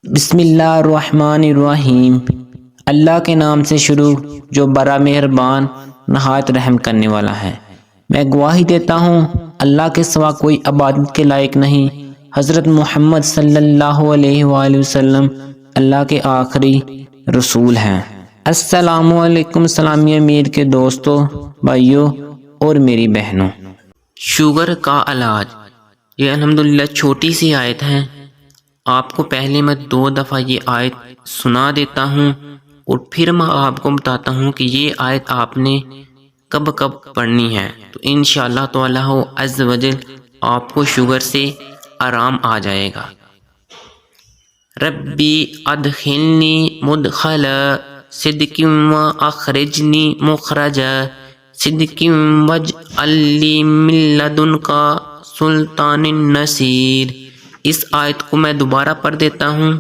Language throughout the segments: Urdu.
بسم اللہ الرحمن الرحیم۔ اللہ کے نام سے شروع جو بڑا مہربان نہایت رحم کرنے والا ہے۔ میں گواہی دیتا ہوں اللہ کے سوا کوئی عبادت کے لائق نہیں۔ حضرت محمد صلی اللہ علیہ وآلہ وسلم اللہ کے آخری رسول ہیں۔ السلام علیکم سلامی امیر کے دوستوں، بھائیوں اور میری بہنوں۔ شوگر کا علاج، یہ الحمدللہ چھوٹی سی آیت ہے۔ آپ کو پہلے میں 2 دفعہ یہ آیت سنا دیتا ہوں اور پھر میں آپ کو بتاتا ہوں کہ یہ آیت آپ نے کب کب پڑھنی ہے، تو انشاءاللہ تعالی عز و جل آپ کو شوگر سے آرام آ جائے گا۔ ربی ادخلنی مدخل صدق و اخرجنی مخرج صدق واجعل لی من لدنک سلطان نصیر۔ اس آیت کو میں دوبارہ پڑھ دیتا ہوں۔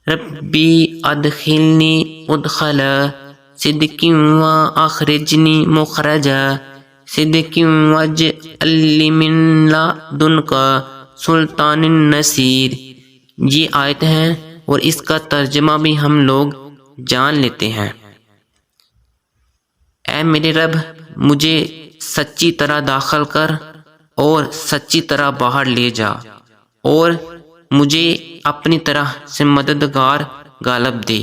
ربی ادخلنی مدخل صدق و اخرجنی مخرج صدق واجعل لی من لدنک سلطان نصیر۔ یہ آیت ہے اور اس کا ترجمہ بھی ہم لوگ جان لیتے ہیں۔ اے میرے رب، مجھے سچی طرح داخل کر اور سچی طرح باہر لے جا، اور مجھے اپنی طرح سے مددگار غالب دے۔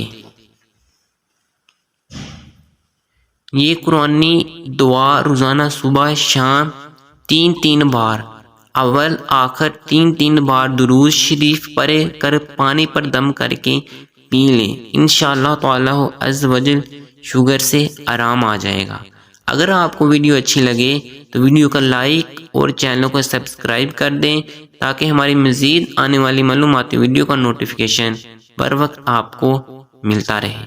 یہ قرآنی دعا روزانہ صبح شام 3 بار، اول آخر 3 بار درود شریف پڑھ کر پانی پر دم کر کے پی لیں۔ انشاءاللہ تعالی عز و جل شوگر سے آرام آ جائے گا۔ اگر آپ کو ویڈیو اچھی لگے تو ویڈیو کا لائک اور چینل کو سبسکرائب کر دیں تاکہ ہماری مزید آنے والی معلوماتی ویڈیو کا نوٹیفیکیشن بر وقت آپ کو ملتا رہے۔